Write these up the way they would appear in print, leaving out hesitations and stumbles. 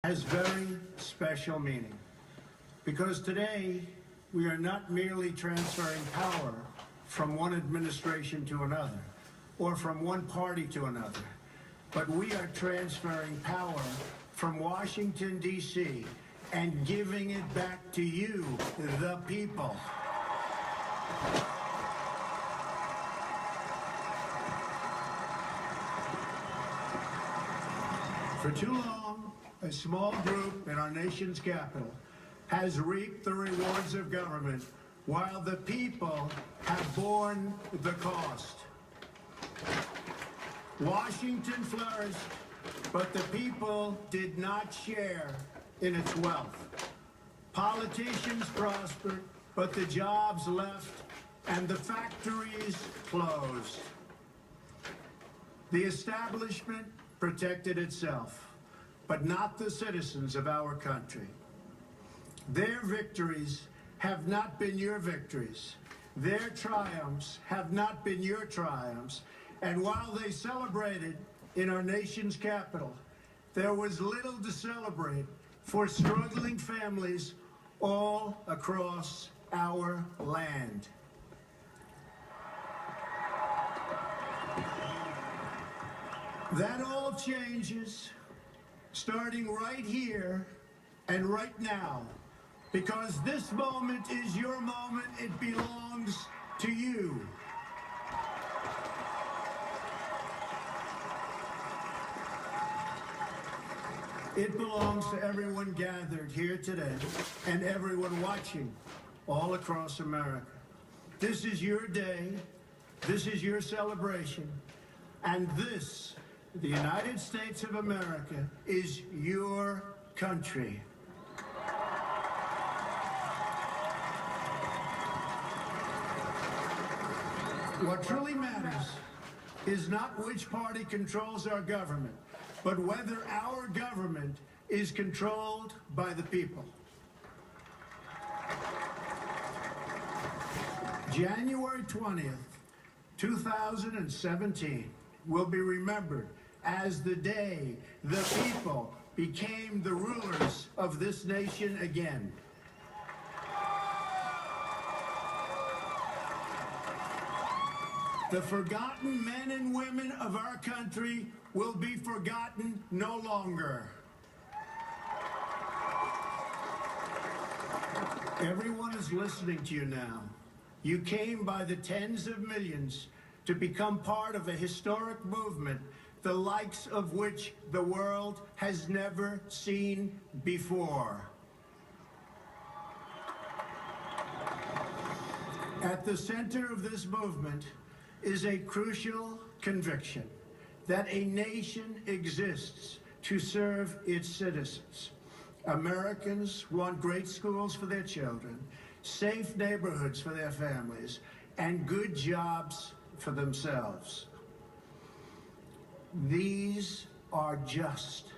has very special meaning, because today we are not merely transferring power from one administration to another or from one party to another, but we are transferring power from Washington, D.C. and giving it back to you, the people. For too long, a small group in our nation's capital has reaped the rewards of government while the people have borne the cost. Washington flourished, but the people did not share in its wealth. Politicians prospered, but the jobs left and the factories closed. The establishment protected itself, but not the citizens of our country. Their victories have not been your victories. Their triumphs have not been your triumphs. And while they celebrated in our nation's capital, there was little to celebrate for struggling families all across our land. That all changes starting right here and right now, because this moment is your moment. It belongs to you. It belongs to everyone gathered here today and everyone watching all across America. This is your day. This is your celebration. And this, the United States of America, is your country. What truly matters is not which party controls our government, but whether our government is controlled by the people. January 20th, 2017 will be remembered as the day the people became the rulers of this nation again. The forgotten men and women of our country will be forgotten no longer. Everyone is listening to you now. You came by the tens of millions to become part of a historic movement, the likes of which the world has never seen before. At the center of this movement is a crucial conviction that a nation exists to serve its citizens. Americans want great schools for their children, safe neighborhoods for their families, and good jobs for themselves. These are just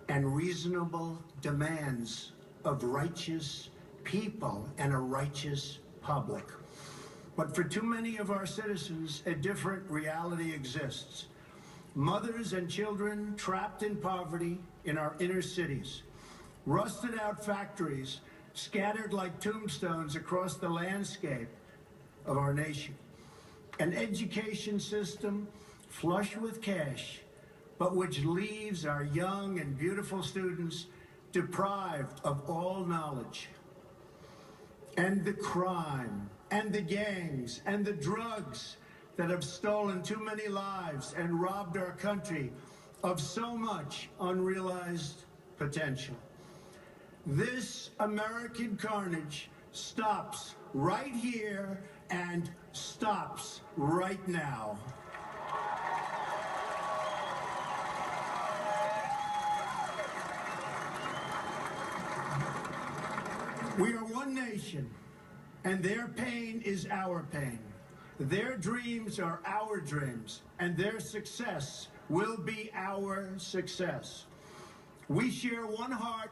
and reasonable demands of righteous people and a righteous public. But for too many of our citizens, a different reality exists. Mothers and children trapped in poverty in our inner cities, rusted out factories scattered like tombstones across the landscape of our nation, an education system flush with cash, but which leaves our young and beautiful students deprived of all knowledge. And the crime, and the gangs, and the drugs that have stolen too many lives and robbed our country of so much unrealized potential. This American carnage stops right here and stops right now. We are one nation, and their pain is our pain. Their dreams are our dreams, and their success will be our success. We share one heart,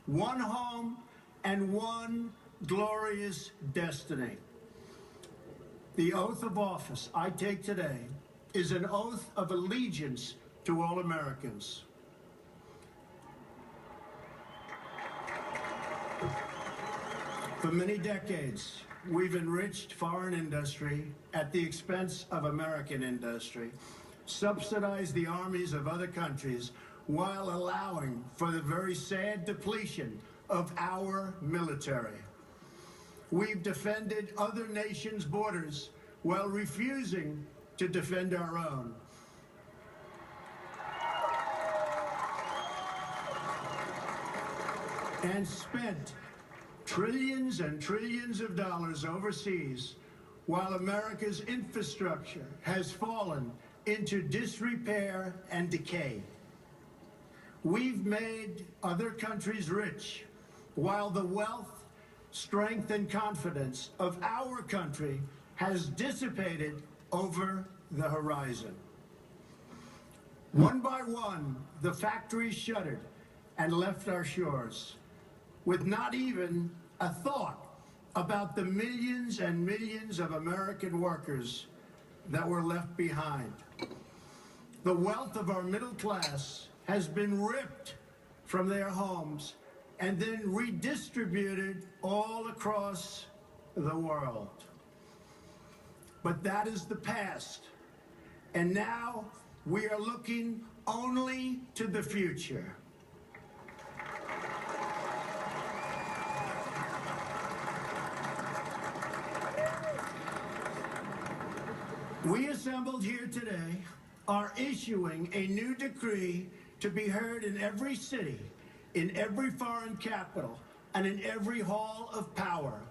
one home, and one glorious destiny. The oath of office I take today is an oath of allegiance to all Americans. For many decades, we've enriched foreign industry at the expense of American industry, subsidized the armies of other countries while allowing for the very sad depletion of our military. We've defended other nations' borders while refusing to defend our own. And spent trillions and trillions of dollars overseas while America's infrastructure has fallen into disrepair and decay. We've made other countries rich while the wealth, strength, and confidence of our country has dissipated over the horizon. One by one, the factories shuttered and left our shores, with not even a thought about the millions and millions of American workers that were left behind. The wealth of our middle class has been ripped from their homes and then redistributed all across the world. But that is the past, and now we are looking only to the future. We assembled here today are issuing a new decree to be heard in every city, in every foreign capital, and in every hall of power.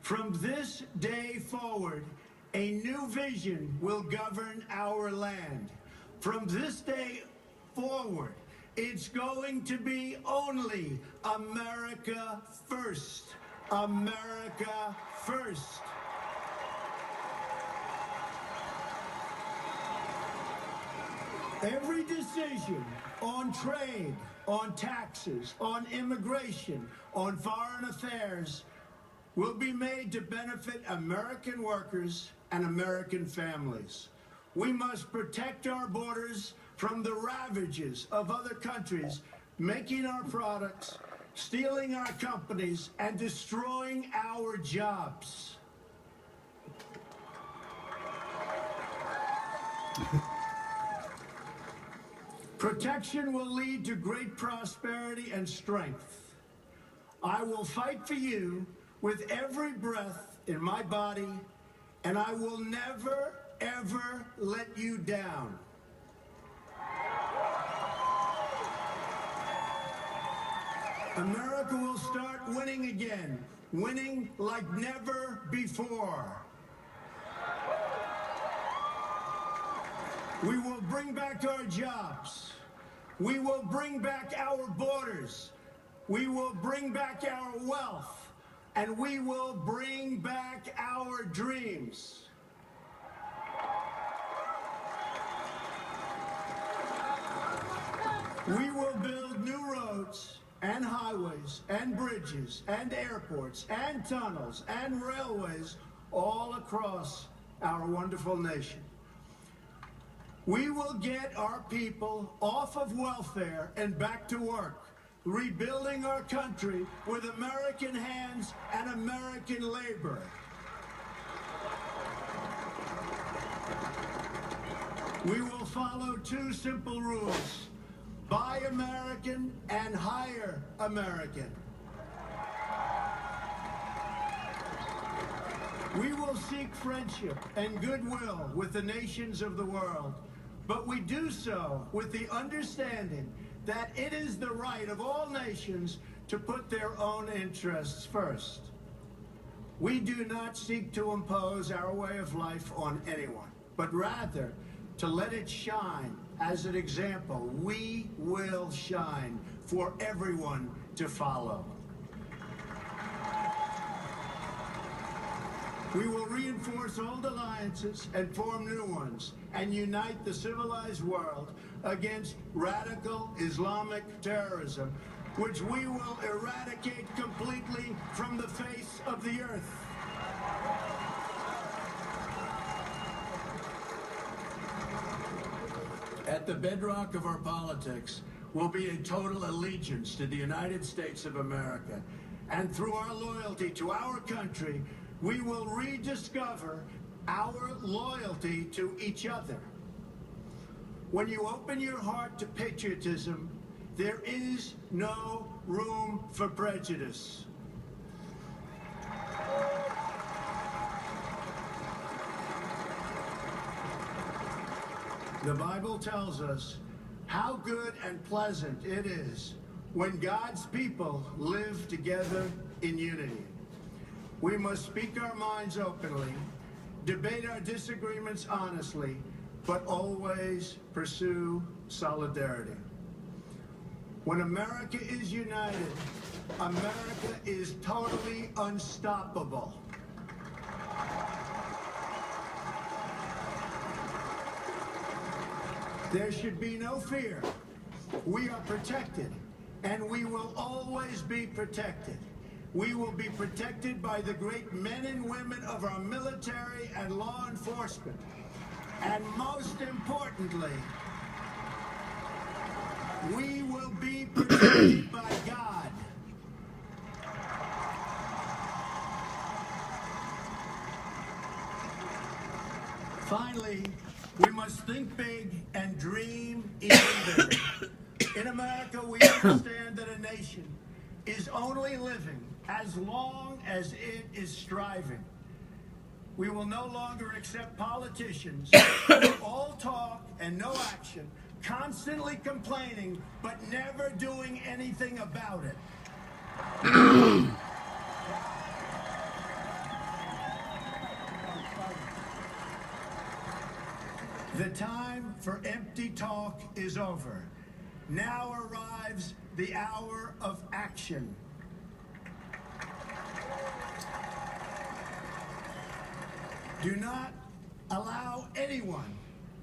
From this day forward, a new vision will govern our land. From this day forward, it's going to be only America first. America first. Every decision on trade, on taxes, on immigration, on foreign affairs will be made to benefit American workers and American families. We must protect our borders from the ravages of other countries, making our products, stealing our companies, and destroying our jobs. Protection will lead to great prosperity and strength. I will fight for you with every breath in my body, and I will never, ever let you down. America will start winning again, winning like never before. We will bring back our jobs. We will bring back our borders. We will bring back our wealth. And we will bring back our dreams. We will build new roads and highways and bridges and airports and tunnels and railways all across our wonderful nation. We will get our people off of welfare and back to work, rebuilding our country with American hands and American labor. We will follow two simple rules: buy American and hire American. We will seek friendship and goodwill with the nations of the world, but we do so with the understanding that it is the right of all nations to put their own interests first. We do not seek to impose our way of life on anyone, but rather to let it shine as an example. We will shine for everyone to follow. We will reinforce old alliances and form new ones and unite the civilized world against radical Islamic terrorism, which we will eradicate completely from the face of the earth. At the bedrock of our politics will be a total allegiance to the United States of America And through our loyalty to our country, we will rediscover our loyalty to each other. When you open your heart to patriotism, there is no room for prejudice. The Bible tells us how good and pleasant it is when God's people live together in unity. We must speak our minds openly, debate our disagreements honestly, but always pursue solidarity. When America is united, America is totally unstoppable. There should be no fear. We are protected, and we will always be protected. We will be protected by the great men and women of our military and law enforcement. And most importantly, we will be protected by God. Finally, we must think big and dream even bigger. In America, we understand that a nation is only living as long as it is striving. We will no longer accept politicians who all talk and no action, constantly complaining, but never doing anything about it. The time for empty talk is over. Now arrives the hour of action. Do not allow anyone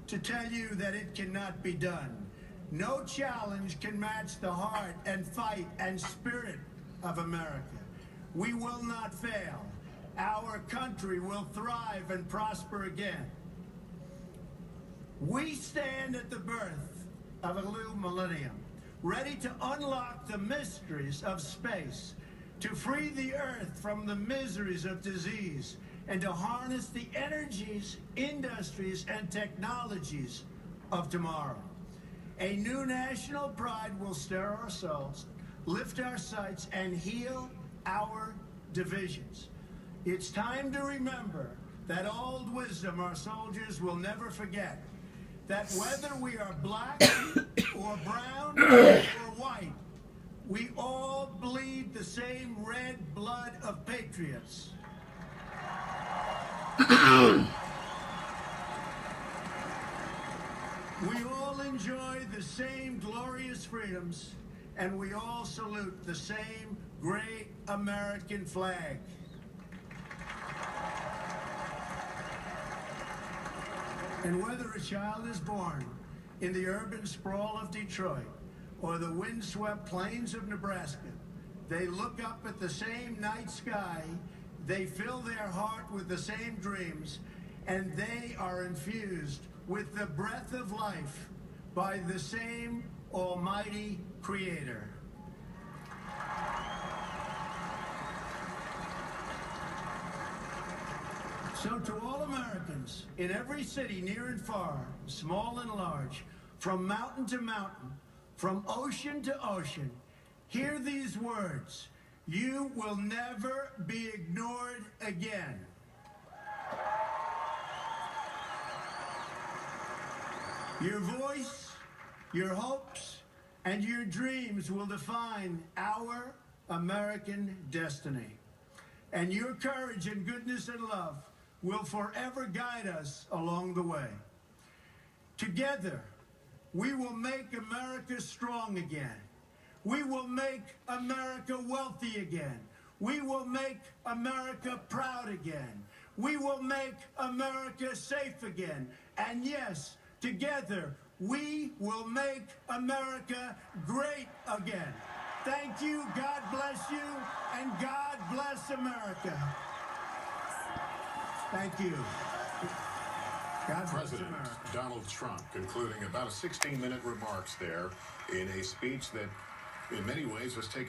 to tell you that it cannot be done. No challenge can match the heart and fight and spirit of America. We will not fail. Our country will thrive and prosper again. We stand at the birth of a new millennium, ready to unlock the mysteries of space, to free the earth from the miseries of disease, and to harness the energies, industries, and technologies of tomorrow. A new national pride will stir our souls, lift our sights, and heal our divisions. It's time to remember that old wisdom our soldiers will never forget, that whether we are black or brown or white, we all bleed the same red blood of patriots. We all enjoy the same glorious freedoms, and we all salute the same great American flag. And whether a child is born in the urban sprawl of Detroit or the windswept plains of Nebraska, they look up at the same night sky, they fill their heart with the same dreams, and they are infused with the breath of life by the same almighty Creator. So to all Americans in every city near and far, small and large, from mountain to mountain, from ocean to ocean, hear these words: you will never be ignored again. Your voice, your hopes, and your dreams will define our American destiny. And your courage and goodness and love will forever guide us along the way. Together, we will make America strong again. We will make America wealthy again. We will make America proud again. We will make America safe again. And yes, together, we will make America great again. Thank you, God bless you, and God bless America. Thank you. God bless President America. Donald Trump concluding about a 16-minute remarks there in a speech that in many ways was taken